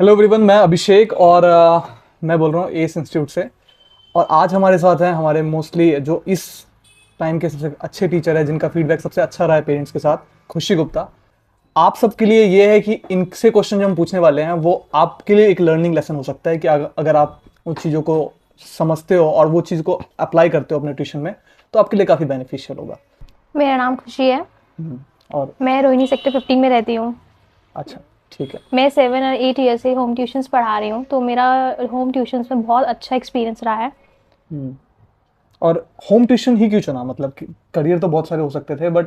Hello everyone, मैं अभिषेक और मैं बोल रहा हूँ एस इंस्टीट्यूट से। और आज हमारे साथ हैं हमारे मोस्टली जो इस टाइम के सबसे अच्छे टीचर है, जिनका फीडबैक सबसे अच्छा रहा है पेरेंट्स के साथ, खुशी गुप्ता। आप सबके लिए ये है कि इनसे क्वेश्चन जो हम पूछने वाले हैं वो आपके लिए एक लर्निंग लेसन हो सकता है कि अगर आप उन चीज़ों को समझते हो और वो चीज़ को अप्लाई करते हो अपने ट्यूशन में, तो आपके लिए काफ़ी बेनिफिशियल होगा। मेरा नाम खुशी है। और मैं रोहिणी सेक्टर 15 में रहती हूँ। अच्छा, ठीक है। मैं 7 और 8 ईयर से होम ट्यूशन्स पढ़ा रही हूँ, तो मेरा होम ट्यूशन्स में बहुत अच्छा एक्सपीरियंस रहा है। हम्म। और होम ट्यूशन ही क्यों चुना? मतलब करियर तो बहुत सारे हो सकते थे, बट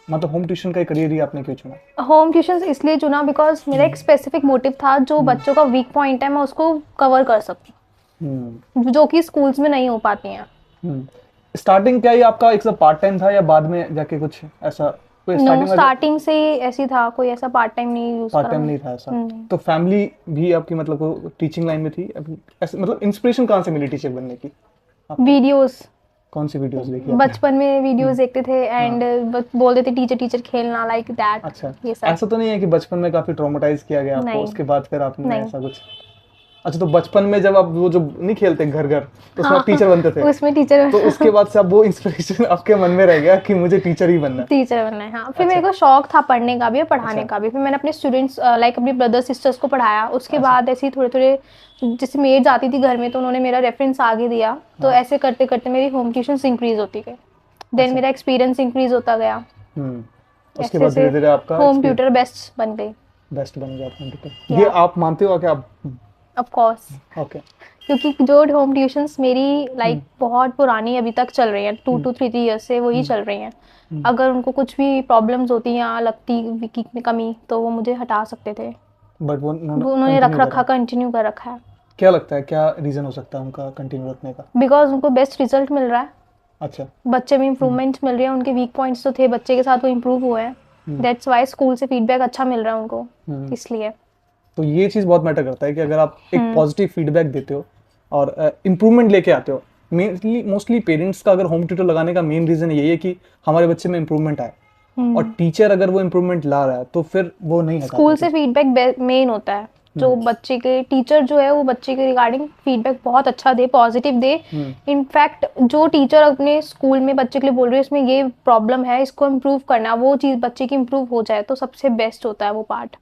मतलब होम ट्यूशन का करियर ही आपने क्यों चुना? होम ट्यूशन्स इसलिए चुना बिकॉज मेरा एक स्पेसिफिक मोटिव था, जो बच्चों का वीक पॉइंट है मैं उसको कवर कर सकूँ, हम्म। जो कि स्कूल्स में नहीं हो पाती हैं। स्टार्टिंग क्या ही आपका एक पार्ट टाइम था या बाद में जाके कुछ ऐसा कोई नो, स्टार्टिंग में स्टार्टिंग से ही ऐसी था, कोई ऐसा पार्ट टाइम नहीं यूज़ पार्ट करा टाइम मैंने। नहीं था ऐसा? नहीं। तो फैमिली भी आपकी मतलब को टीचिंग लाइन में थी ऐसे? मतलब इंस्पिरेशन कहाँ से मिली टीचर बनने की आपको? वीडियोस, कौन सी वीडियोस देखी आपने? बचपन में वीडियोस देखते थे हाँ। एंड बोलते थे टीचर टीचर खेलना, लाइक दैट, अच्छा। ये सब। ऐसा तो नहीं है कि बचपन में काफी ट्रॉमेटाइज किया गया आपको, नहीं। उसके बाद फिर आपने नहीं। ऐसा कुछ? अच्छा, तो बचपन में जब आप वो जो नहीं खेलते घर घर, तो उसमें आप हाँ, टीचर बनते थे, उसमें टीचर तो उसके बाद से अब वो इंस्पिरेशन आपके मन में रह गया कि मुझे टीचर ही बनना है? टीचर बनना है। हाँ, फिर अच्छा। मेरे को शौक था पढ़ने का भी और पढ़ाने अच्छा। का भी। फिर मैंने अपने स्टूडेंट्स लाइक अपने ब्रदर सिस्टर्स को पढ़ाया। उसके अच्छा। बाद ऐसे ही थोड़े थोड़े, जैसे मेड जाती थी घर में तो उन्होंने मेरा रेफरेंस आगे दिया, तो हाँ। ऐसे करते करते मेरी होम ट्यूशन इंक्रीज होती गई। देन अच्छा। मेरा एक्सपीरियंस इंक्रीज होता गया। हम्म। उसके ऐसे बाद से धीरे धीरे आपका होम एक्सपीरियंस ट्यूटर बेस्ट बन गई। बेस्ट बन गया आपका कंप्यूटर। ये या आप मानते हो कि आप? Of course, okay. क्योंकि जो होम ट्यूशंस मेरी लाइक बहुत पुरानी अभी तक चल रही हैं, 2 to 3 ईयर से वही चल रही हैं। अगर उनको कुछ भी प्रॉब्लम्स होती या लगती विकी में कमी, तो वो मुझे हटा सकते थे। बट वो उन्होंने वो उन्होंने रख कंटिन्यू रखा, करा? कंटिन्यू कर रखा है। क्या लगता है, क्या रीजन हो सकता है उनका कंटिन्यू रखने का? बिकॉज उनको बेस्ट रिजल्ट मिल रहा है, अच्छा। बच्चे में इंप्रूवमेंट मिल रही है। उनके वीक पॉइंट्स तो थे बच्चे के साथ, वो इम्प्रूव हुए हैं। दैट्स वाई स्कूल से फीडबैक अच्छा मिल रहा है उनको, इसलिए। तो ये चीज़ बहुत मैटर करता है कि अगर आप एक पॉजिटिव फीडबैक देते हो और इम्प्रूवमेंट लेके आते हो। मेनली मोस्टली पेरेंट्स का अगर होम ट्यूटर लगाने का मेन रीज़न यही है कि हमारे बच्चे में इम्प्रूवमेंट आए, और टीचर अगर वो इम्प्रूवमेंट ला रहा है तो फिर वो नहीं स्कूल हटाते से फीडबैक मेन होता है। जो बच्चे के टीचर जो है वो बच्चे के रिगार्डिंग फीडबैक बहुत अच्छा दे, पॉजिटिव दे। इनफैक्ट जो टीचर अपने स्कूल में बच्चे के लिए बोल रहे हैं इसमें ये प्रॉब्लम है, इसको इम्प्रूव करना है, वो चीज़ बच्चे की इम्प्रूव हो जाए, तो सबसे बेस्ट होता है वो पार्ट।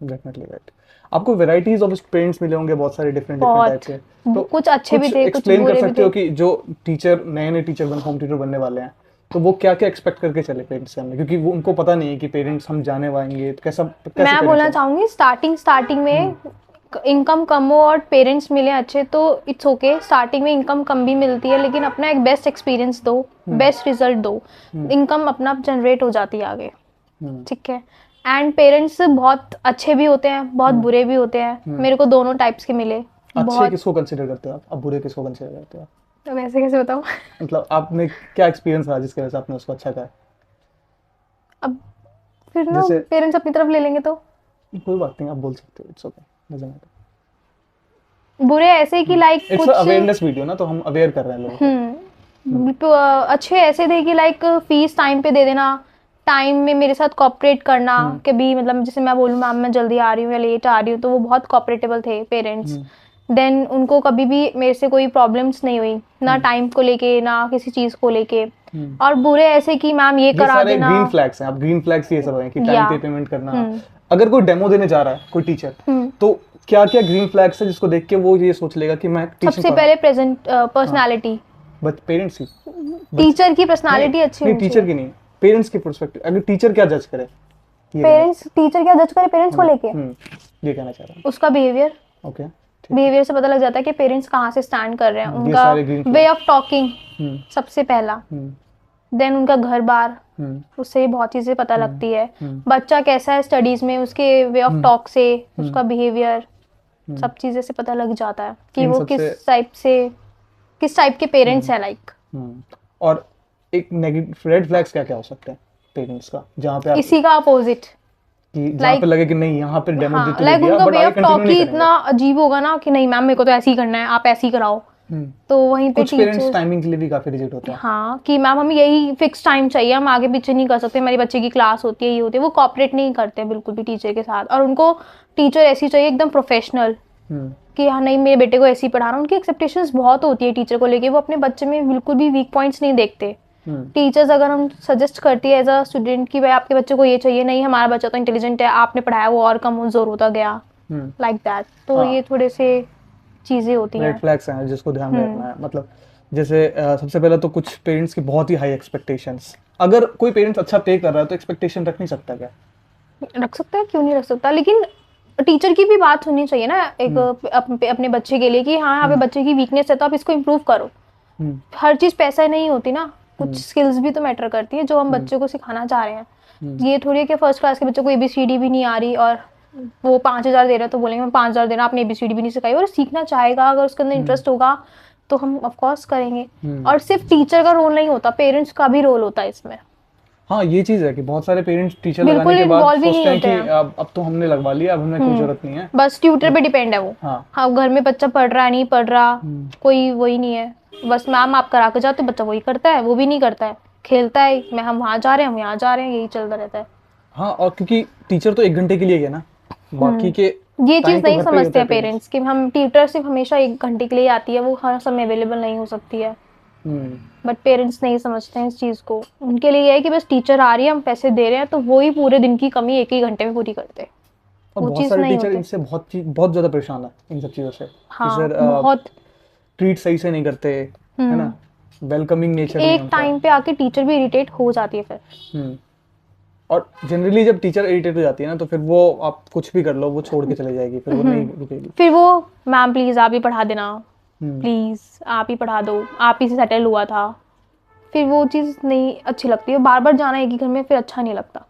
Definitely right. आपको वेराइटीज ऑफ पेरेंट्स मिले होंगे बहुत सारे, डिफरेंट डिफरेंट टाइप बहुत, के। तो कुछ अच्छे भी कुछ थे, कुछ एक्सप्लेन कर बुरे भी सकते थे। हो कि जो टीचर नए नए टीचर होम ट्यूटर बनने वाले हैं, तो वो क्या क्या एक्सपेक्ट करके चले पेरेंट्स से हमने, क्योंकि वो उनको पता नहीं है कि पेरेंट्स हम जाने वाएंगे, तो कैसे मैं करें बोलना चले? चाहूँगी, स्टार्टिंग में इनकम कम हो और पेरेंट्स मिले अच्छे तो इट्स ओके। स्टार्टिंग में इनकम कम भी मिलती है, लेकिन अपना एक बेस्ट एक्सपीरियंस दो, बेस्ट रिजल्ट दो, इनकम अपना जनरेट हो जाती है आगे। ठीक है। एंड पेरेंट्स बहुत अच्छे भी होते हैं, बहुत बुरे भी होते हैं। मेरे को दोनों टाइप्स के मिले। अच्छे बहुत। किसको कंसिडर करते हो आप, अब बुरे किसको कंसिडर करते हो आप? तो वैसे कैसे बताऊँ? मतलब आपने क्या एक्सपीरियंस रहा जिसकी वजह से आपने उसको अच्छा कहा? अब फिर ना जैसे पेरेंट्स अपनी तरफ ले लेंगे तो। कोई बात नहीं, आप बोल सकते हो, इट्स ओके, डजंट मैटर। बुरे ऐसे कि लाइक इट्स कुछ अवेयरनेस वीडियो ना, तो हम अवेयर कर रहे हैं लोगों को। तो अच्छे ऐसे थे कि लाइक फीस टाइम पे दे देना, टाइम में मेरे साथ कॉपरेट करना। कभी मतलब जैसे मैं बोलूँ मैम मैं जल्दी आ रही हूँ या लेट आ रही हूँ, तो वो बहुत कॉपरेटेबल थे पेरेंट्स। देन उनको कभी भी मेरे से कोई प्रॉब्लम्स नहीं हुई, ना टाइम को लेके ना किसी चीज़ को लेके। और बुरे ऐसे कि मैम ये ये करा सारे देना। ग्रीन फ्लैग्स हैं, आप ग्रीन फ्लैग्स ये सब हैं कि टाइम या पे पेमेंट करना। अगर कोई डेमो देने जा रहा है कोई टीचर, तो क्या क्या ग्रीन फ्लैग्स है जिसको देख के वो ये सोच लेगा कि मैं टीचिंग सबसे पहले प्रेजेंट पर्सनालिटी, बट पेरेंट्स की टीचर की नहीं, पर्सनालिटी अच्छी नहीं होनी टीचर चाहिए। की नहीं, पेरेंट्स की पर्सपेक्टिव, अगर टीचर क्या जज करे, ये पेरेंट्स, टीचर क्या जज करे पेरेंट्स को लेके? ये कहना चाह रहा हूँ। उसका बिहेवियर, ओके। बिहेवियर से पता लग जाता है कि पेरेंट्स कहाँ से स्टैंड कर रहे हैं। ये उनका सारे green way flags. Of talking सबसे पहला। देन उनका घर बार, उससे बहुत चीज़ें पता लगती है। बच्चा कैसा है स्टडीज में, उसके वे ऑफ टॉक से, उसका बिहेवियर, सब चीज़ें से पता लग जाता है कि इन वो सबसे किस टाइप के पेरेंट्स हैं लाइक। और एक नेगेटिव रेड फ्लैग्स क्या क्या हो सकते हैं पेरेंट्स का, जहाँ पे आप इसी का अपोजिट, कि जहाँ पे लाइक लगे कि नहीं यहाँ पे डेमो हाँ, तो दे लाइक दिया उनका बट वे आगे ऑफ कंटिन्यू टॉक नहीं ही करेंगे। इतना अजीब होगा ना कि नहीं मैम मेरे को तो ऐसे ही करना है, आप ऐसे ही कराओ। तो वहीं पे कुछ पेरेंट्स टीचर, टाइमिंग के लिए भी काफी रिजेक्ट होते हैं। हाँ कि मैम हमें यही फिक्स टाइम चाहिए, हम आगे पीछे नहीं कर सकते, हमारी बच्चे की क्लास होती है, ये होती है, वो कॉपरेट नहीं करते बिल्कुल भी टीचर के साथ। और उनको टीचर ऐसी चाहिए एकदम प्रोफेशनल, हम्म कि हाँ नहीं मेरे बेटे को ऐसे ही पढ़ाना। उनकी एक्सपेक्टेशंस बहुत होती है टीचर को लेके, वो अपने बच्चे में बिल्कुल भी वीक पॉइंट्स नहीं देखते। टीचर्स अगर हम सजेस्ट करती है एज अ स्टूडेंट कि भाई आपके बच्चे को ये चाहिए, नहीं हमारा बच्चा तो इंटेलिजेंट है, आपने पढ़ाया वो और कमजोर होता गया, लाइक दैट, तो हाँ। ये थोड़े से चीजें होती रेड हैं। फ्लैग्स हैं जिसको ध्यान में रखना है। मतलब जैसे सबसे पहले तो कुछ पेरेंट्स की बहुत ही हाई एक्सपेक्टेशंस, अगर कोई पेरेंट्स अच्छा पे कर रहा है तो एक्सपेक्टेशन रख नहीं सकता क्या? रख सकता है, क्यों नहीं रख सकता, लेकिन टीचर की भी बात सुननी चाहिए ना एक अपने बच्चे के लिए, कि हाँ यहाँ पे बच्चे की वीकनेस है तो आप इसको इम्प्रूव करो। हम्म हर चीज पैसा नहीं होती ना, कुछ स्किल्स भी तो मैटर करती है जो हम बच्चे को सिखाना चाह रहे हैं। ये थोड़ी है कि फर्स्ट क्लास के बच्चे को एबीसीडी भी नहीं आ रही और वो 5,000 दे रहा है तो बोलेंगे मैं 5,000 देना, आपने एबीसीडी भी नहीं सिखाई। और सीखना चाहेगा, अगर उसके अंदर इंटरेस्ट होगा तो हम ऑफ कोर्स करेंगे। और सिर्फ टीचर का रोल नहीं होता, पेरेंट्स का भी रोल होता है इसमें। हाँ, ये चीज है कि बहुत सारे पेरेंट्स टीचर बिल्कुल लगाने के बाद इन्वॉल्व ही नहीं सोचते हैं होते कि हैं, अब तो हमने लगवा लिया, अब हमें कोई जरूरत नहीं है। बस ट्यूटर पे डिपेंड है वो। हाँ। हाँ घर में बच्चा पढ़ रहा है नहीं पढ़ रहा, कोई वही नहीं है, बस मैम आप करा के जाते, बच्चा वही करता है, वो भी नहीं करता है, खेलता है, मैं हम वहाँ जा रहे हैं हम यहाँ जा रहे हैं, यही चलता रहता है। हाँ, और क्योंकि टीचर तो 1 घंटे के लिए गया ना, बाकी के ये time चीज तो नहीं घर पे ही होता समझते है हैं पेरेंट्स कि हम ट्यूटर सिर्फ हमेशा 1 घंटे के लिए आती है, वो हर समय अवेलेबल नहीं हो सकती है। बट पेरेंट्स नहीं समझते हैं इस चीज को, उनके लिए ये है कि बस टीचर आ रही है हम पैसे दे रहे हैं तो वो ही पूरे दिन की कमी 1 ही घंटे में पूरी करते हैं। और वो बहुत चीज सारे नहीं टीचर होती। इनसे बहुत ज्यादा परेशान है इन सब चीजों से कि हाँ सर बहुत। ट्रीट सही से नहीं करते, है ना, वेलकमिंग नेचर नहीं है एक उनका। टाइम पे आके टीचर भी इरिटेट हो जाती है फिर। हम्म और जनरली जब टीचर इरिटेट हो जाती है ना, तो फिर वो आप कुछ भी कर लो वो छोड़ के चले जाएगी, फिर वो नहीं रुकेगी। फिर वो मैम प्लीज आप ही पढ़ा देना, हम्म प्लीज आप ही पढ़ा दो, आप ही से सेटल हुआ था। फिर वो चीज़ नहीं अच्छी लगती है, बार बार जाना एक ही घर में फिर अच्छा नहीं लगता।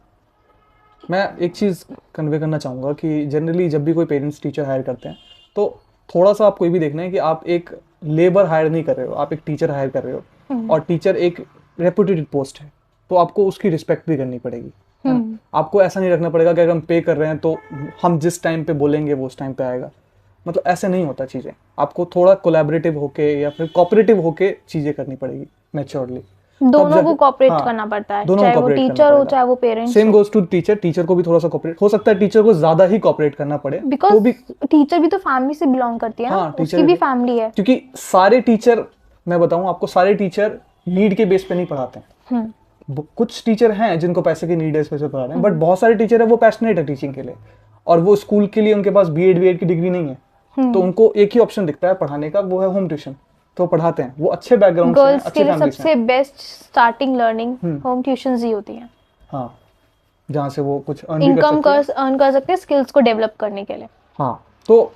मैं एक चीज़ कन्वे करना चाहूँगा कि जनरली जब भी कोई पेरेंट्स टीचर हायर करते हैं तो थोड़ा सा आपको ये भी देखना है कि आप एक लेबर हायर नहीं कर रहे हो, आप एक टीचर हायर कर रहे हो, और टीचर एक रेपुटेड पोस्ट है, तो आपको उसकी रिस्पेक्ट भी करनी पड़ेगी, है ना? आपको ऐसा नहीं रखना पड़ेगा कि अगर हम पे कर रहे हैं तो हम जिस टाइम पे बोलेंगे वो उस टाइम पे आएगा। मतलब ऐसे नहीं होता चीज़ें, आपको थोड़ा कोलैबोरेटिव होके या फिर कोऑपरेटिव होके चीज़ें करनी पड़ेगी मैच्योरली। दोनों को कोऑपरेट करना पड़ता है, चाहे वो टीचर हो चाहे वो parents. Same goes to teacher, teacher को भी थोड़ा सा कोऑपरेट, हो सकता है टीचर को ज्यादा ही कोऑपरेट करना पड़े, बिकॉज तो भी टीचर भी तो फैमिली से बिलोंग करती है ना, हाँ, उसकी भी फैमिली है। क्योंकि सारे टीचर, मैं बताऊं आपको, सारे टीचर नीड के बेस पे नहीं पढ़ाते हैं। कुछ टीचर हैं जिनको पैसे की नीड है इस वजह से पढ़ा रहे हैं, बट बहुत सारे टीचर है वो पैशनेट है टीचिंग के लिए, और वो स्कूल के लिए उनके पास बीएड की डिग्री नहीं है, तो उनको एक ही ऑप्शन दिखता है पढ़ाने का, वो है होम ट्यूशन, तो पढ़ाते हैं। वो अच्छे बैकग्राउंड से हैं, गर्ल्स अच्छे के लिए फैमिली से सबसे best starting learning home tuitions ही होती हैं। हाँ, जहाँ से वो कुछ अर्न भी इनकम कर सकते हैं। अर्न कर सकते हैं स्किल्स को डेवलप करने के लिए। हाँ, तो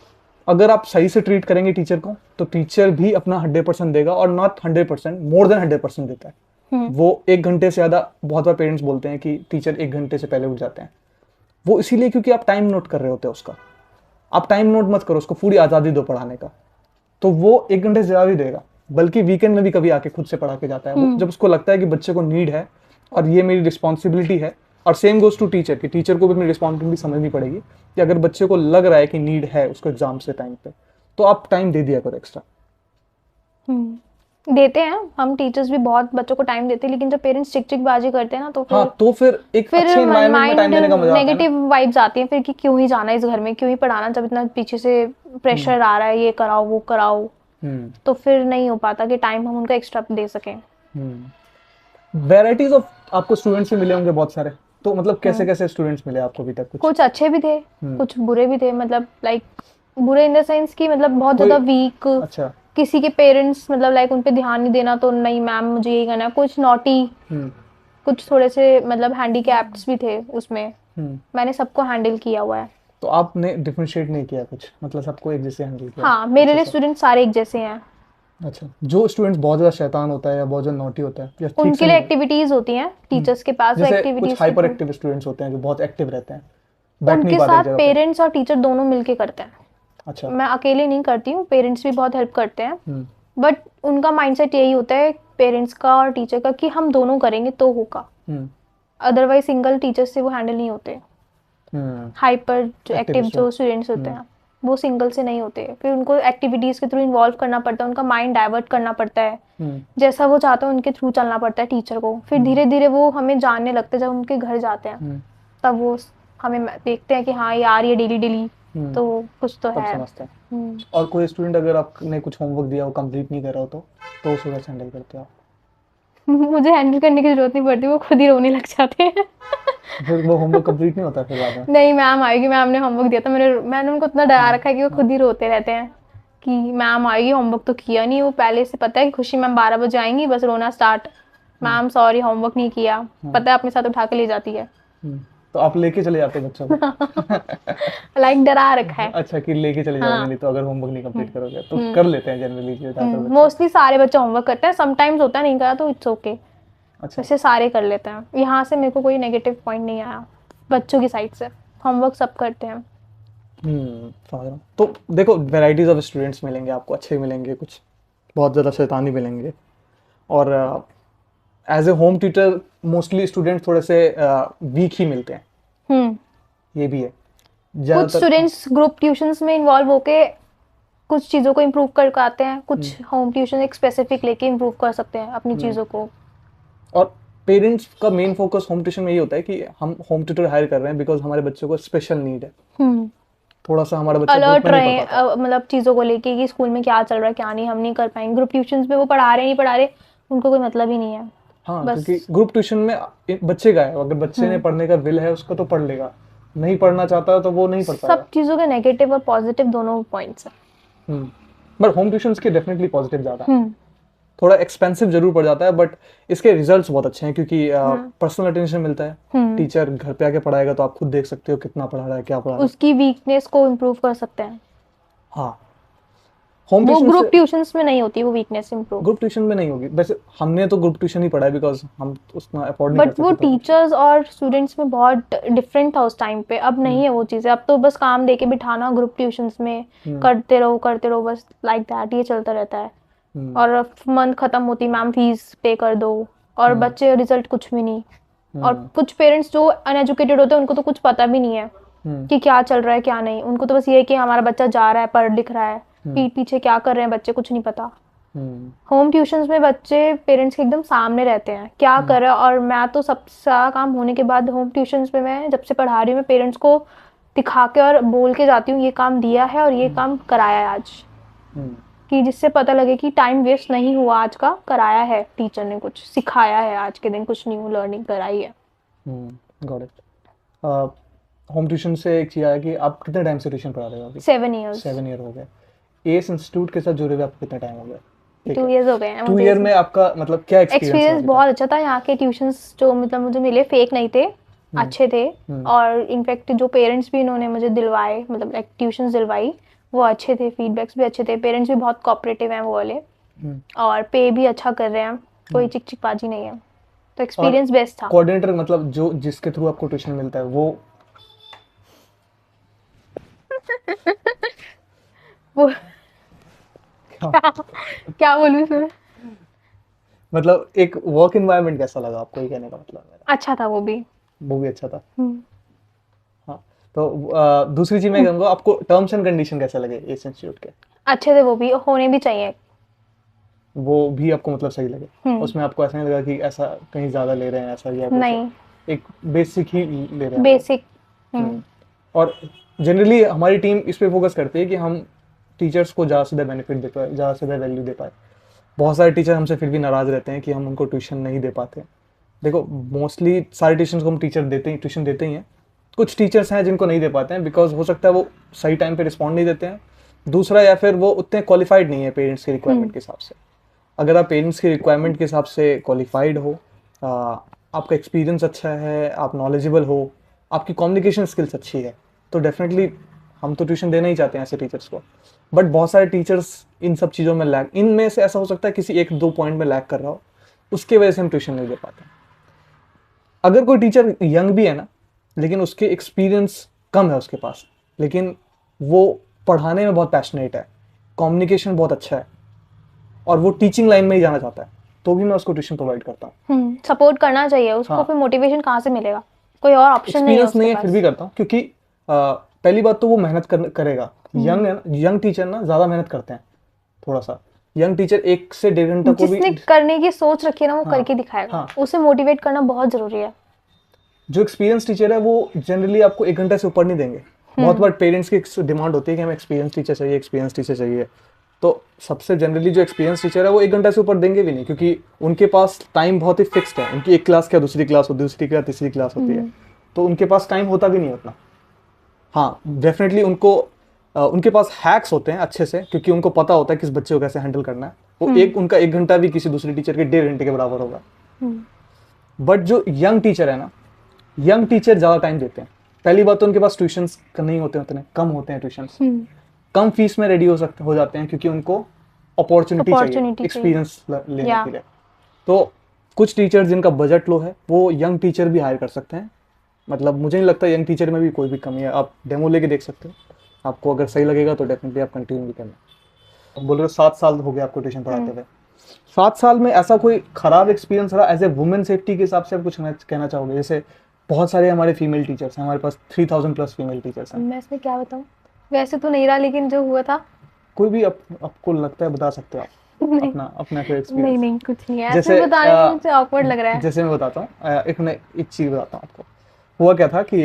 अगर आप सही से ट्रीट करेंगे टीचर को, तो टीचर भी अपना 100% देगा, और नॉट 100%, मोर देन 100% देता है। वो 1 घंटे से ज़्यादा, बहुत बार पेरेंट्स बोलते हैं कि टीचर 1 घंटे से पहले उठ जाते हैं, वो इसीलिए क्योंकि आप टाइम नोट कर रहे होते हैं उसका। आप टाइम नोट मत करो, उसको पूरी आज़ादी दो पढ़ाने का, तो वो 1 घंटे से ज़्यादा भी देगा, बल्कि वीकेंड में भी कभी आके खुद से पढ़ा के जाता है। वो जब उसको लगता है कि बच्चे को नीड है और ये मेरी रिस्पॉन्सिबिलिटी है, और सेम गोज टू टीचर, कि टीचर को भी अपनी रिस्पॉन्सिबिलिटी समझनी पड़ेगी कि अगर बच्चे को लग रहा है कि नीड है उसको एग्जाम से टाइम पे, तो आप टाइम दे दिया करो एक्स्ट्रा। देते हैं हम टीचर्स भी, बहुत बच्चों को टाइम देते हैं, लेकिन जब पेरेंट्स चिकचिकबाजी करते हैं ना तो हाँ, तो फिर एक अच्छे एनवायरनमेंट में टाइम देने का मजा आता है ना। नेगेटिव वाइब्स आती हैं फिर कि क्यों ही जाना इस घर में, क्यों ही पढ़ाना, जब इतना पीछे से प्रेशर आ रहा है, ये कराओ वो कराओ, तो फिर नहीं हो पाता कि टाइम हम उनको एक्स्ट्रा दे सकें। वैराइटीज ऑफ आपको स्टूडेंट्स भी मिले होंगे बहुत सारे, तो मतलब कैसे कैसे स्टूडेंट्स मिले आपको अभी तक? कुछ अच्छे भी थे, कुछ बुरे भी थे, मतलब लाइक बुरे इन द सेंस कि मतलब बहुत ज्यादा वीक। अच्छा। किसी के पेरेंट्स मतलब लाइक उन पे ध्यान नहीं देना, तो नहीं मैम मुझे यही करना है। कुछ नॉटी, कुछ थोड़े से मतलब हैंडीकैप्ड्स भी थे उसमें। मैंने सबको हैंडल किया हुआ है। तो आपने डिफरेंशिएट नहीं किया कुछ, मतलब सबको एक जैसे हैंडल किया? हाँ, मेरे लिए स्टूडेंट सारे एक जैसे हैं। अच्छा, जो स्टूडेंट्स बहुत ज्यादा शैतान होता है या बहुत ज्यादा नॉटी होता है, या ठीक उनके से लिए नहीं, एक्टिविटीज होती हैं टीचर्स के पास, वो जैसे एक्टिविटीज कुछ हाइपर एक्टिव स्टूडेंट्स होते हैं जो बहुत एक्टिव रहते हैं, बैठ नहीं उनके पाते एक साथ जगह पे। पेरेंट्स और टीचर दोनों मिलके करते हैं। अच्छा। मैं अकेले नहीं करती हूँ, पेरेंट्स भी बहुत हेल्प करते हैं, बट उनका माइंडसेट यही होता है पेरेंट्स का और टीचर का कि हम दोनों करेंगे तो होगा, अदरवाइज सिंगल टीचर से वो हैंडल नहीं होते। हाइपर जो एक्टिव जो स्टूडेंट्स होते हैं। वो सिंगल से नहीं होते, फिर उनको एक्टिविटीज के थ्रू इन्वॉल्व करना पड़ता है, उनका माइंड डाइवर्ट करना पड़ता है, जैसा वो चाहते हैं उनके थ्रू चलना पड़ता है टीचर को। फिर धीरे धीरे वो हमें जानने लगते हैं जब उनके घर जाते हैं, तब वो हमें देखते हैं कि हाँ यार ये डेली डेली तो कुछ तो तब है। समझते हैं। और कोई स्टूडेंट अगर आपने कुछ होमवर्क दिया हो कंप्लीट नहीं कर रहा हो तो उसे कैसे हैंडल करते हो आप? मुझे हैंडल करने की जरूरत नहीं पड़ती, वो खुद ही रोने लग जाते हैं। फिर वो होमवर्क कंप्लीट नहीं होता फिर बाद में? नहीं, मैम आएगी, मैम ने होमवर्क दिया था, मैंने उनको इतना डरा रखा है कि वो खुद ही रोते रहते हैं कि मैम आएगी, होमवर्क तो किया नहीं। वो पहले से पता है कि खुशी मैम 12 बजे आएंगी, बस रोना स्टार्ट, मैम सॉरी होमवर्क नहीं किया। पता है अपने साथ उठा के ले जाती है। तो आप लेके चले जाते हो बच्चों को? लाइक डरा रखा है। अच्छा, कि लेके चले जाओगे, नहीं तो अगर होमवर्क नहीं कंप्लीट करोगे तो कर लेते हैं जनरली। मोस्टली सारे बच्चे होमवर्क करते हैं, समटाइम्स होता है नहीं करा तो इट्स ओके। अच्छा, वैसे सारे कर लेते हैं, यहाँ से मेरे को कोई नेगेटिव पॉइंट नहीं आया बच्चों की साइड से, होमवर्क सब करते हैं। समझ रहा हूँ। तो देखो वैराइटीज ऑफ स्टूडेंट्स मिलेंगे आपको, अच्छे मिलेंगे, कुछ बहुत ज़्यादा शैतानी मिलेंगे, और as a home tutor mostly student थोड़े से वीक ही मिलते हैं, ये भी है। कुछ स्टूडेंट्स ग्रुप ट्यूशंस में इन्वॉल्व होके कुछ चीज़ों को इम्प्रूव कर पाते हैं, कुछ होम ट्यूशन एक स्पेसिफिक लेके इम्प्रूव कर सकते हैं अपनी चीज़ों को। और पेरेंट्स का मेन फोकस होम ट्यूशन में ये होता है कि हम होम ट्यूटर हायर कर रहे हैं बिकॉज हमारे बच्चों को स्पेशल नीड है, थोड़ा सा हमारा बच्चा अलर्ट रहे मतलब चीज़ों को लेके कि स्कूल में क्या चल रहा है क्या नहीं, हम नहीं कर पाएंगे। ग्रुप ट्यूशंस में वो पढ़ा रहे नहीं पढ़ा रहे उनको कोई मतलब ही नहीं है। हाँ, क्योंकि ग्रुप ट्यूशन में बच्चे का है, अगर बच्चे ने पढ़ने का विल है उसका तो पढ़ लेगा, नहीं पढ़ना चाहता तो वो नहीं पढ़ पाएगा। सब चीज़ों के नेगेटिव और पॉजिटिव दोनों पॉइंट्स हैं। बट होम ट्यूशंस के डेफिनेटली पॉजिटिव ज़्यादा है, थोड़ा एक्सपेंसिव जरूर पड़ जाता है बट इसके रिजल्ट्स बहुत अच्छे हैं क्योंकि पर्सनल अटेंशन मिलता है। टीचर घर पे आके पढ़ाएगा तो आप खुद देख सकते हो कितना पढ़ा रहा है, क्या पढ़ा रहा है, उसकी वीकनेस को इम्प्रूव कर सकते हैं। हाँ, होम वो ट्यूशन ग्रुप ट्यूशंस में नहीं होती वो वीकनेस इम्प्रूव। ग्रुप ट्यूशन में नहीं होगी, वैसे हमने तो ग्रुप ट्यूशन ही पढ़ा है बिकॉज हम उतना अफोर्ड नहीं कर बट सकते। वो टीचर्स और स्टूडेंट्स में बहुत डिफरेंट था उस टाइम पे, अब नहीं है वो चीज़ें। अब तो बस काम दे के बिठाना ग्रुप ट्यूशंस में, करते रहो बस, लाइक दैट ये चलता रहता है। और मंथ खत्म होती मैम फीस पे कर दो, और बच्चे रिजल्ट कुछ भी नहीं। और कुछ पेरेंट्स जो अनएजुकेटेड होते हैं उनको तो कुछ पता भी नहीं है कि क्या चल रहा है क्या नहीं, उनको तो बस ये है कि हमारा बच्चा जा रहा है पढ़ लिख रहा है, पीठ पीछे क्या कर रहे हैं बच्चे कुछ नहीं पता। होम ट्यूशंस में बच्चे पेरेंट्स के एकदम सामने रहते हैं क्या कर रहे हैं। और मैं तो सब सारा काम होने के बाद होम ट्यूशंस में मैं जब से पढ़ा रही हूँ मैं पेरेंट्स को दिखा के और बोल के जाती हूँ ये काम दिया है और ये काम कराया है आज, कि जिससे पता लगे कि टाइम वेस्ट नहीं हुआ आज का, कराया है टीचर ने, कुछ सिखाया है आज के दिन, कुछ न्यू लर्निंग कराई है। Got it. होम ट्यूशन से एक चीज़ आया कि आप कितने टाइम से ट्यूशन पढ़ा रहे हो अभी? 7 years। 7 ईयर हो गए। एस इंस्टीट्यूट के साथ जुड़े हुए आपको कितना टाइम हो गया? 2 years हो गए हैं। 2 ईयर में आपका मतलब क्या एक्सपीरियंस बहुत अच्छा था। यहाँ के ट्यूशंस जो मतलब मुझे मिले फेक नहीं थे, अच्छे थे। और इनफैक्ट जो पेरेंट्स भी इन्होंने मुझे दिलवाए, मतलब लाइक ट्यूशंस दिलवाई, वो अच्छे थे, फीडबैक्स भी अच्छे थे, पेरेंट्स भी बहुत कोऑपरेटिव हैं वो वाले, और पे भी अच्छा कर रहे हैं, कोई चिक चिकबाजी नहीं है, तो एक्सपीरियंस बेस्ट था। कोऑर्डिनेटर मतलब जो जिसके थ्रू आपको ट्यूशन मिलता है वो वो क्या बोलूं सर, मतलब एक वर्क एनवायरनमेंट कैसा लगा आपको, ये कहने का मतलब मेरा? अच्छा था वो भी अच्छा था। हाँ, तो दूसरी चीज मैं कहूँगा, आपको टर्म्स एंड कंडीशन कैसे लगे इस इंस्टीट्यूट के? अच्छे थे, वो भी होने भी चाहिए। वो भी आपको मतलब सही लगे? उसमें आपको ऐसा नहीं लगा कि ऐसा कहीं ज्यादा ले रहे हैं ऐसा, या नहीं, एक बेसिक ही ले रहे हैं? बेसिक। और जनरली हमारी टीम इस पे फोकस करती है कि हम टीचर्स को ज़्यादा से ज़्यादा बेनिफिट दे पाए, ज़्यादा से ज़्यादा वैल्यू दे पाए। बहुत सारे टीचर हमसे फिर भी नाराज़ रहते हैं कि हम उनको ट्यूशन नहीं दे पाते। देखो मोस्टली सारे ट्यूशन को हम ट्यूशन देते ही हैं। कुछ टीचर्स हैं जिनको नहीं दे पाते हैं बिकॉज हो सकता है वो सही टाइम पे रिस्पॉन्ड नहीं देते हैं, दूसरा या फिर वो उतने क्वालिफाइड नहीं है पेरेंट्स की रिक्वायरमेंट के हिसाब से। अगर आप पेरेंट्स की रिक्वायरमेंट के हिसाब से क्वालिफाइड हो, आपका एक्सपीरियंस अच्छा है, आप नॉलेजेबल हो, आपकी कम्युनिकेशन स्किल्स अच्छी है, तो डेफिनेटली हम तो ट्यूशन देना ही चाहते हैं ऐसे टीचर्स को। बट बहुत सारे टीचर्स इन सब चीज़ों में लैग, इनमें से ऐसा हो सकता है किसी 1-2 पॉइंट में लैग कर रहा हो, उसके वजह से हम ट्यूशन नहीं दे पाते। अगर कोई टीचर यंग भी है ना, लेकिन उसके एक्सपीरियंस कम है उसके पास, लेकिन वो पढ़ाने में बहुत पैशनेट है, कम्युनिकेशन बहुत अच्छा है, और वो टीचिंग लाइन में ही जाना चाहता है, तो भी मैं उसको ट्यूशन प्रोवाइड करता हूँ। सपोर्ट करना चाहिए उसको। हाँ। फिर मोटिवेशन कहाँ से मिलेगा, कोई और ऑप्शन नहीं है, फिर भी करता हूँ क्योंकि पहली बात तो वो मेहनत करेगा, यंग टीचर ना ज़्यादा मेहनत करते हैं थोड़ा सा। यंग टीचर 1 से 1.5 घंटा को भी, जिसने करने की सोच रखी है ना वो हाँ, करके दिखाएगा। हाँ। उसे मोटिवेट करना बहुत जरूरी है। जो एक्सपीरियंस टीचर है वो जनरली आपको 1 घंटे से ऊपर नहीं देंगे। बहुत बार पेरेंट्स की डिमांड होती है कि हमें एक्सपीरियंस टीचर चाहिए, एक्सपीरियंस टीचर चाहिए। तो सबसे जनरली जो एक्सपीरियंस टीचर है वो 1 घंटे से ऊपर देंगे भी नहीं, क्योंकि उनके पास टाइम बहुत ही फिक्स्ड है। उनकी एक क्लास क्या दूसरी क्लास होती है, दूसरी क्या तीसरी क्लास होती है, तो उनके पास टाइम होता भी नहीं उतना। हाँ, डेफिनेटली उनके पास हैक्स होते हैं अच्छे से, क्योंकि उनको पता होता है किस बच्चे को कैसे हैंडल करना है। वो उनका 1 घंटा भी किसी दूसरी टीचर के 1.5 घंटे के बराबर होगा। बट जो यंग टीचर है ना, यंग टीचर ज़्यादा टाइम देते हैं। पहली बात तो उनके पास ट्यूशंस नहीं होते, उतने कम होते हैं ट्यूशंस, कम फीस में रेडी हो जाते हैं, क्योंकि उनको अपॉर्चुनिटी चाहिए एक्सपीरियंस लेने के लिए। तो कुछ टीचर जिनका बजट लो है वो यंग टीचर भी हायर कर सकते हैं। मतलब मुझे नहीं लगता यंग टीचर में भी कोई भी कमी है। आप डेमो लेके देख सकते हो, आपको अगर सही लगेगा तो डेफिनेटली आप कंटिन्यू भी करना। बोल रहे हो 7 साल हो गए आपको ट्यूशन पढ़ाते हुए, 7 साल में ऐसा कोई खराब एक्सपीरियंस रहा एज ए वुमेन सेफ्टी के हिसाब से आप कुछ कहना चाहोगे? जैसे बहुत सारे हमारे फीमेल टीचर्स हैं, हमारे पास 3000 प्लस फीमेल टीचर्स हैं। मैं इसमें क्या बताऊं, वैसे तो नहीं रहा, लेकिन जो हुआ था कोई भी आपको लगता है बता सकते हो आप नहीं अपना कोई एक्सपीरियंस? नहीं नहीं कुछ नहीं है, जैसे ऐसे बताने में मुझे awkward लग रहा है। जैसे मैं बताता हूँ, एक चीज़ बताता हूँ आपको। हुआ क्या था कि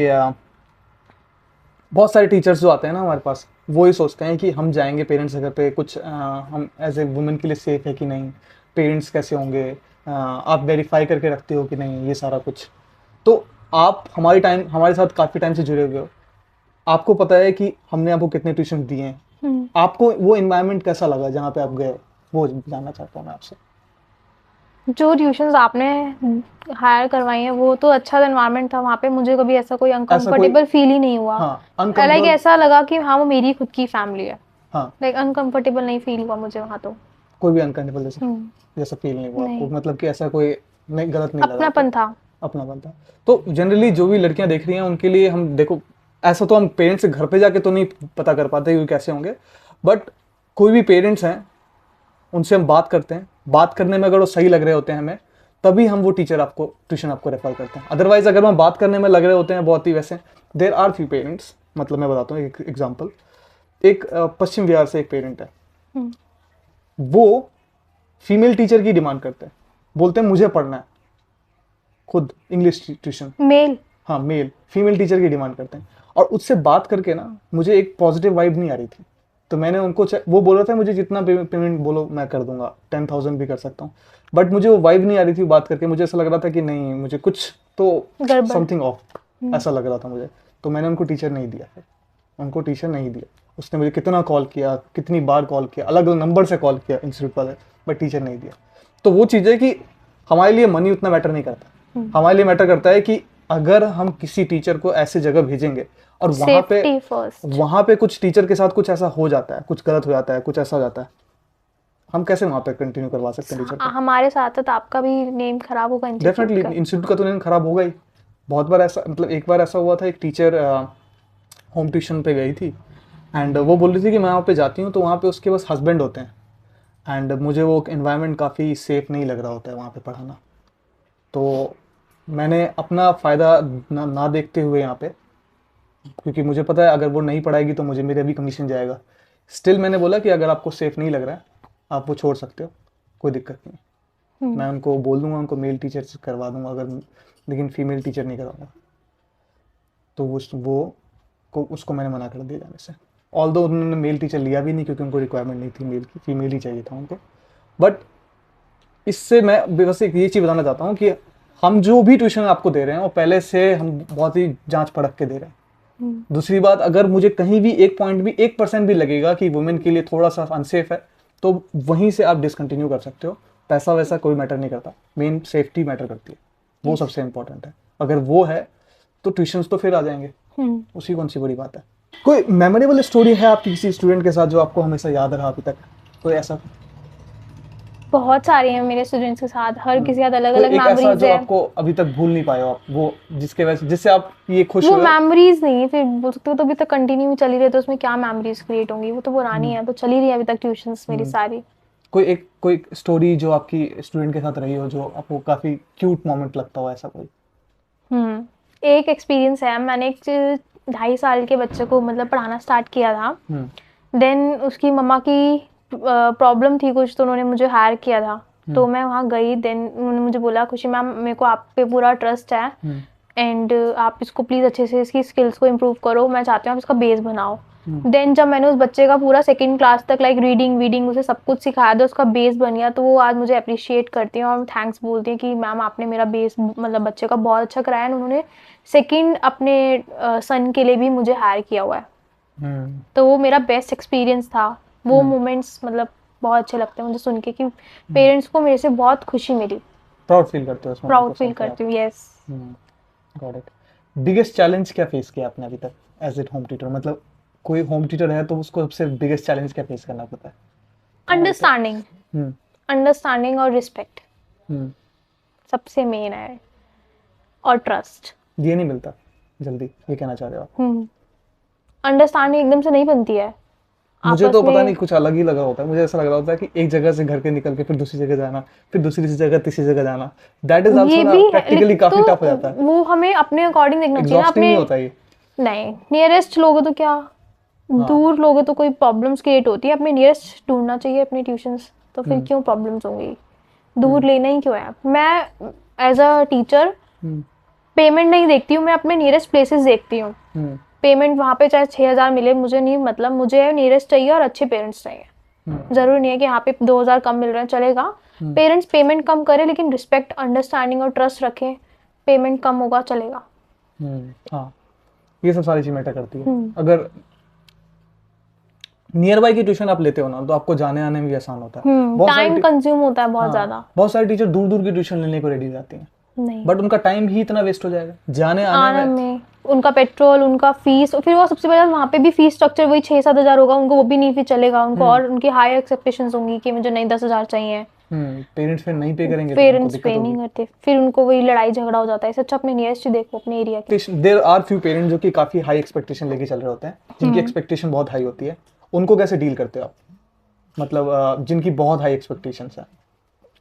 बहुत सारे टीचर्स जो आते हैं ना हमारे पास, वो ही सोचते हैं कि हम जाएंगे पेरेंट्स के घर पे, कुछ हम एज ए वुमेन के लिए सेफ है कि नहीं, पेरेंट्स कैसे होंगे, आप वेरीफाई करके रखते हो कि नहीं, ये सारा कुछ। तो आप हमारे साथ काफ़ी टाइम से जुड़े हुए हो, आपको पता है कि हमने आपको कितने ट्यूशन दिए हैं। आपको वो इन्वायरमेंट कैसा लगा जहाँ पे आप गए, वो जानना चाहता हूँ मैं आपसे। जो ट्यूशंस आपने हायर करवाई हैं वो तो अच्छा एनवायरनमेंट था वहाँ पे, मुझे कभी ऐसा कोई अनकंफर्टेबल फील ही नहीं हुआ। हाँ, लाइक ऐसा लगा कि हाँ वो मेरी खुद की फैमिली है। हाँ, लाइक अनकंफर्टेबल नहीं फील हुआ मुझे वहाँ तो। कोई भी अनकंफर्टेबल जैसा फील नहीं हुआ आपको? मतलब कि ऐसा कोई नहीं, गलत नहीं लगा? अपनापन था। अपनापन था। तो जनरली जो भी लड़कियां देख रही हैं उनके लिए हम देखो, ऐसा तो हम पेरेंट्स से घर पे जाके तो नहीं पता कर पाते कि कैसे होंगे, बट कोई भी पेरेंट्स हैं उनसे हम बात करते हैं। बात करने में अगर वो सही लग रहे होते हैं हमें, तभी हम वो ट्यूशन आपको रेफर करते हैं। अदरवाइज अगर हम बात करने में लग रहे होते हैं बहुत ही वैसे, देयर आर फ्यू पेरेंट्स, मतलब मैं बताता हूँ एक एग्जाम्पल। एक पश्चिम बिहार से एक पेरेंट है, वो फीमेल टीचर की डिमांड करते हैं, बोलते हैं मुझे पढ़ना है खुद इंग्लिश ट्यूशन। मेल? हाँ, मेल फीमेल टीचर की डिमांड करते हैं। और उससे बात करके ना मुझे एक पॉजिटिव वाइब नहीं आ रही थी। तो मैंने उनको वो बोल रहा था मुझे जितना पेमेंट बोलो मैं कर दूंगा, 10,000 भी कर सकता हूँ, बट मुझे वो वाइब नहीं आ रही थी बात करके। मुझे ऐसा लग रहा था कि नहीं, मुझे कुछ तो समथिंग ऑफ ऐसा लग रहा था मुझे। तो मैंने उनको टीचर नहीं दिया, फिर उनको टीचर नहीं दिया। उसने मुझे कितना कॉल किया, कितनी बार कॉल किया, अलग अलग नंबर से कॉल किया इंस्टीट्यूट वाले, बट टीचर नहीं दिया। तो वो चीज़ है कि हमारे लिए मनी उतना मैटर नहीं करता, हमारे लिए मैटर करता है कि अगर हम किसी टीचर को ऐसी जगह भेजेंगे और वहाँ पे कुछ टीचर के साथ कुछ ऐसा हो जाता है, कुछ गलत हो जाता है, कुछ ऐसा हो जाता है, हम कैसे वहाँ पे कंटिन्यू करवा सकते हैं टीचर को? हमारे साथ तो आपका भी नेम खराब होगा डेफिनेटली इंस्टीट्यूट का तो नेम खराब होगा ही। बहुत बार ऐसा, मतलब एक बार ऐसा हुआ था, एक टीचर होम ट्यूशन पे गई थी एंड वो बोल रही थी कि मैं वहाँ पे जाती हूँ तो वहाँ पे उसके बस हस्बैंड होते हैं एंड मुझे वो एनवायरनमेंट काफ़ी सेफ नहीं लग रहा होता है वहाँ पे पढ़ाना। तो मैंने अपना फ़ायदा ना देखते हुए यहाँ पे, क्योंकि मुझे पता है अगर वो नहीं पढ़ाएगी तो मुझे मेरा भी कमीशन जाएगा, स्टिल मैंने बोला कि अगर आपको सेफ नहीं लग रहा है आप वो छोड़ सकते हो, कोई दिक्कत नहीं। मैं उनको बोल दूंगा, उनको मेल टीचर से करवा दूंगा अगर, लेकिन फीमेल टीचर नहीं करवाऊंगा। तो उसको मैंने मना कर दिया जाने से। ऑल्दो उन्होंने मेल टीचर लिया भी नहीं क्योंकि उनको रिक्वायरमेंट नहीं थी मेल की, फीमेल ही चाहिए था उनको। बट इससे मैं बस एक ये चीज़ बताना चाहता हूँ कि हम जो भी ट्यूशन आपको दे रहे हैं वो पहले से हम बहुत ही जांच परख के दे रहे हैं। दूसरी बात, अगर मुझे कहीं भी 1% भी लगेगा कि वुमेन के लिए थोड़ा सा अनसेफ है तो वहीं से आप डिसकंटिन्यू कर सकते हो। पैसा वैसा कोई मैटर नहीं करता, मेन सेफ्टी मैटर करती है, वो सबसे इंपॉर्टेंट है। अगर वो है तो ट्यूशंस तो फिर आ जाएंगे, उसी कौन सी बड़ी बात है। कोई मेमोरेबल स्टोरी है आपकी किसी स्टूडेंट के साथ जो आपको हमेशा याद रहा अभी तक? कोई ऐसा? बहुत सारे हैं मेरे स्टूडेंट्स के साथ, हर किसी के साथ अलग अलग मेमोरीज है है। आपको अभी तक भूल नहीं पाए हो आप, वो जिससे आप ये खुश वो हुए? मेमोरीज नहीं, फिर बोल सकते हो तो अभी तक कंटिन्यू चली रही, तो उसमें क्या मेमोरीज क्रिएट होंगी, वो तो पुरानी है, तो चली रही है अभी तक ट्यूशंस मेरी सारी। कोई स्टोरी जो आपकी स्टूडेंट के साथ रही हो जो आपको काफी क्यूट मोमेंट लगता हो, ऐसा कोई? एक एक्सपीरियंस है, मैंने एक 2.5 साल के बच्चे को मतलब पढ़ाना स्टार्ट किया था। हम्म देन उसकी मम्मा की प्रॉब्लम थी कुछ, तो उन्होंने मुझे हायर किया था। तो मैं वहाँ गई, देन उन्होंने मुझे बोला खुशी मैम मेरे को आप पे पूरा ट्रस्ट है हम्म एंड आप इसको प्लीज़ अच्छे से इसकी स्किल्स को इम्प्रूव करो, मैं चाहती हूँ आप इसका बेस बनाओ। हम्म देन जब मैंने उस बच्चे का पूरा 2nd क्लास तक लाइक रीडिंग वीडिंग उसे सब कुछ सिखाया था, उसका बेस बन गया, तो वो आज मुझे अप्रिशिएट करती हैं और थैंक्स बोलती हैं कि मैम आपने मेरा बेस मतलब बच्चे का बहुत अच्छा कराया है। उन्होंने 2nd अपने सन के लिए भी मुझे हायर किया हुआ है। हम्म तो वो मेरा बेस्ट एक्सपीरियंस था। वो हम्म मोमेंट्स मतलब बहुत अच्छे लगते हैं मुझे सुन के कि पेरेंट्स को मेरे से बहुत खुशी मिली। प्राउड फील करते हो उस मोमेंट को प्राउड फील सुन के आप? करती हूँ, yes. Got it. Biggest challenge क्या फेस किया आपने अभी तक एज एट होम ट्यूटर? मतलब कोई होम ट्यूटर है तो उसको सबसे बिगेस्ट चैलेंज क्या फेस करना पड़ता है? अंडरस्टैंडिंग, हम्म अंडरस्टैंडिंग और रिस्पेक्ट हम्म सबसे मेन है, और ट्रस्ट। ये नहीं मिलता जल्दी, ये कहना चाह रहे हो आप? अंडरस्टैंडिंग एकदम से नहीं बनती है मुझे आपस तो पता में। नहीं, कुछ अलग ही लगा होता है। मुझे ऐसा लग रहा होता है कि एक जगह से घर के निकल के फिर दूसरी जगह जाना, फिर दूसरी जगह तीसरी जगह जाना, दैट इज ये आल्सो ना भी है प्रैक्टिकली काफी टफ हो तो जाता है। वो हमें अपने अकॉर्डिंग देखना चाहिए ना एग्जॉस्टिंग अपने। नहीं होता ये? नहीं, नियरेस्ट लोगों तो क्या, हाँ दूर लोगों तो कोई प्रॉब्लम्स क्रिएट होती है, अपने नियरेस्ट ढूंढना चाहिए अपने ट्यूशंस, तो फिर क्यों प्रॉब्लम्स होंगी, दूर लेना ही क्यों है। मैं as a teacher hmm payment नहीं देखती हूँ, मैं अपने नियरेस्ट प्लेसेस देखती हूँ। हम्म पेमेंट वहाँ पे चाहे 6,000 मिले, मुझे नहीं मतलब, मुझे नियरेस्ट चाहिए और अच्छे पेरेंट्स चाहिए। जरूरी नहीं है कि यहाँ पे 2,000 कम मिल रहे हैं चलेगा, पेरेंट्स पेमेंट कम करें लेकिन रिस्पेक्ट अंडरस्टैंडिंग और ट्रस्ट रखें। पेमेंट कम होगा चलेगा। हाँ, ये सब सारी चीज मैटर करती है। अगर नियर बाय की ट्यूशन आप लेते हो ना तो आपको जाने आने में भी आसान होता है। बहुत सारे टाइम कंज्यूम होता है बहुत हाँ, ज्यादा। बहुत सारे टीचर दूर दूर की ट्यूशन लेने को रेडी हो जाती हैं, नहीं, बट उनका टाइम ही इतना वेस्ट हो जाएगा जाने आने आने में। में उनका पेट्रोल, उनका फीस, फिर वो सबसे पहले वहाँ पे भी फीस स्ट्रक्चर वही 6-7 हज़ार होगा, उनको वो भी नहीं फिर चलेगा उनको, और उनकी हाई एक्सपेक्टेशंस होंगी कि मुझे नहीं 10,000 चाहिए। पेरेंट्स फिर नहीं पे करेंगे तो उनको पेरेंट्स दिक्कत पे नहीं होगी। करते, फिर उनको वही लड़ाई झगड़ा हो जाता है। इससे अच्छा अपने नियरेस्ट ही देखो, अपने एरिया के। देयर आर फ्यू पेरेंट्स जो कि काफी हाई एक्सपेक्टेशन लेके चल रहे होते हैं, जिनकी एक्सपेक्टेशन बहुत हाई होती है। उनको कैसे डील करते हो आप? मतलब जिनकी बहुत हाई एक्सपेक्टेशंस है,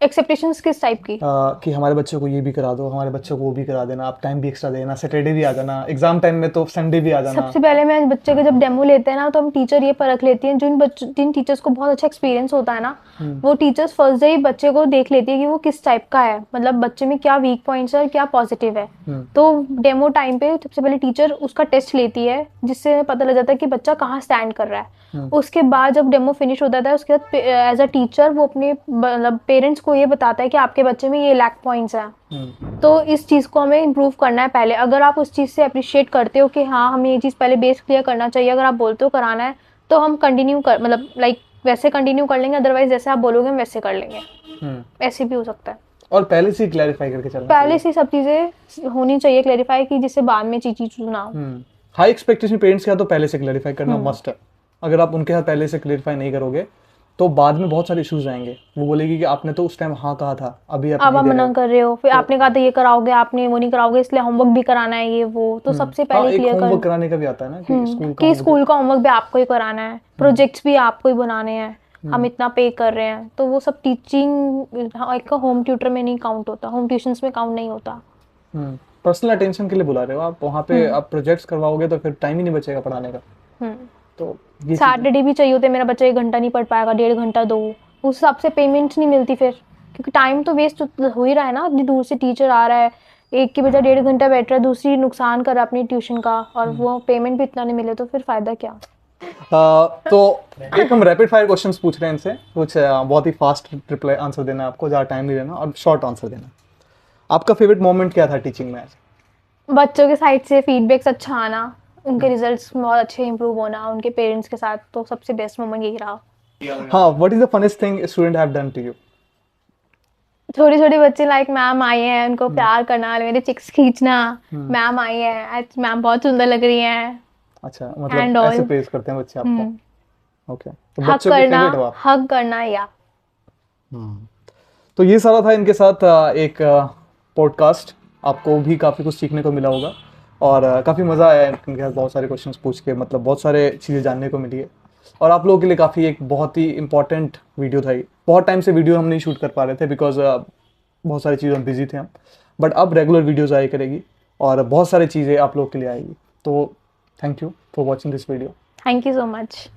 एक्सपेक्टेशंस किस टाइप की? कि हमारे बच्चों को ये भी करा दो, हमारे बच्चों को वो भी करा देना, आप टाइम भी एक्स्ट्रा देना, सैटरडे भी आ जाना, एग्जाम टाइम में तो संडे भी आ जाना। सबसे पहले मैं बच्चे का जब डेमो लेते हैं ना, तो हम टीचर ये परख लेती हैं, जिन टीचर्स को बहुत अच्छा एक्सपीरियंस होता है ना, वो टीचर्स फर्स्ट डे ही बच्चे को देख लेती है कि वो किस टाइप का है, मतलब बच्चे में क्या वीक पॉइंट्स है और क्या पॉजिटिव है। तो डेमो टाइम पे सबसे पहले टीचर उसका टेस्ट लेती है, जिससे पता लग जाता है कि बच्चा कहाँ स्टैंड कर रहा है। उसके बाद जब डेमो फिनिश होता है, उसके बाद एज अ टीचर वो अपने मतलब पेरेंट्स को ये बताता है कि आपके बच्चे में ये लैक पॉइंट्स हैं, तो इस चीज़ को हमें इम्प्रूव करना है पहले। अगर आप उस चीज़ से अप्रिशिएट करते हो कि हाँ हमें ये चीज़ पहले बेस क्लियर करना चाहिए, अगर आप बोलते हो कराना है, तो हम कंटिन्यू कर मतलब लाइक वैसे कंटिन्यू कर लेंगे, अदरवाइज जैसे आप बोलोगे हम वैसे कर लेंगे। ऐसे भी हो सकता है। और पहले से क्लैरिफाई करके चलना पहले से सब चीज़ें होनी चाहिए क्लैरिफाई की, जिससे बाद में चीज़ ना हो। हाई एक्सपेक्टेशन पेरेंट्स के साथ तो पहले से क्लैरिफाई करना मस्ट है। अगर आप उनके साथ पहले से क्लैरिफाई नहीं करोगे तो बाद में बहुत सारे इश्यूज आएंगे। वो बोलेगी कि आपने तो उस टाइम हाँ कहा था, अभी आप अब नहीं आप दे मना रहे हो। कर रहे हो, फिर आपने कहा था ये कराओगे, आपने वो नहीं कराओगे, इसलिए होमवर्क भी कराना है ये वो, तो सबसे हाँ, पहले एक क्लियर होमवर्क कर कराने का भी आता है ना कि स्कूल का कि होमवर्क। स्कूल का होमवर्क भी आपको ही कराना है, प्रोजेक्ट्स भी आपको ही बनाने हैं, हम इतना पे कर रहे हैं, तो वो सब टीचिंग एक होम ट्यूटर में नहीं काउंट होता, होम ट्यूशंस में काउंट नहीं होता। पर्सनल अटेंशन के लिए बुला रहे हो आप, वहाँ पे आप प्रोजेक्ट्स करवाओगे तो फिर टाइम ही नहीं बचेगा पढ़ाने का। तो ये चीज़ है। सैटरडे भी चाहिए होते, मेरा बच्चा 1 घंटा नहीं पढ़ पाएगा, 1.5 घंटा दो, उस हिसाब से पेमेंट नहीं मिलती फिर, क्योंकि टाइम तो वेस्ट हो ही रहा है ना। इतनी दूर से टीचर आ रहा है, एक की बजाय 1.5 घंटा बैठ रहा है, दूसरी नुकसान कर रहा है अपनी ट्यूशन का, और वो पेमेंट भी इतना नहीं मिले, तो फिर फायदा क्या। तो एक हम रैपिड फायर क्वेश्चंस पूछ रहे हैं इनसे, कुछ बहुत ही फास्ट रिप्लाई आंसर देना है आपको, ज़्यादा टाइम नहीं देना और शॉर्ट आंसर देना। आपका फेवरेट मोमेंट क्या था टीचिंग में आज? बच्चों के साइड से फीडबैक्स अच्छा आना, उनके रिजल्ट्स बहुत अच्छे इंप्रूव होना उनके पेरेंट्स के साथ, तो सबसे बेस्ट मोमेंट यही रहा। हाँ, what is the funniest thing student have done to you? छोटे छोटे बच्चे लाइक मैम आई है, उनको प्यार करना, मेरे चिक्स खींचना, मैम आई है, आज मैम बहुत सुंदर लग रही हैं, अच्छा, And मतलब all. ऐसे प्रेज करते हैं बच्चे आपको। ओके, तो हक बच्चों के करना, फेवरेट हो आप। हक करना या। तो ये सारा था इनके साथ एक पॉडकास्ट। आपको भी काफ़ी कुछ सीखने को मिला होगा और काफ़ी मज़ा आया इनके साथ बहुत सारे क्वेश्चंस पूछ के, मतलब बहुत सारे चीज़ें जानने को मिली है। और आप लोगों के लिए काफ़ी एक बहुत ही इंपॉर्टेंट वीडियो था ये। बहुत टाइम से वीडियो हम नहीं शूट कर पा रहे थे बिकॉज बहुत सारी चीज़ों में बिजी थे हम, बट अब रेगुलर वीडियोज़ आया करेगी और बहुत सारी चीज़ें आप लोगों के लिए आएगी। तो thank you for watching this video. Thank you so much.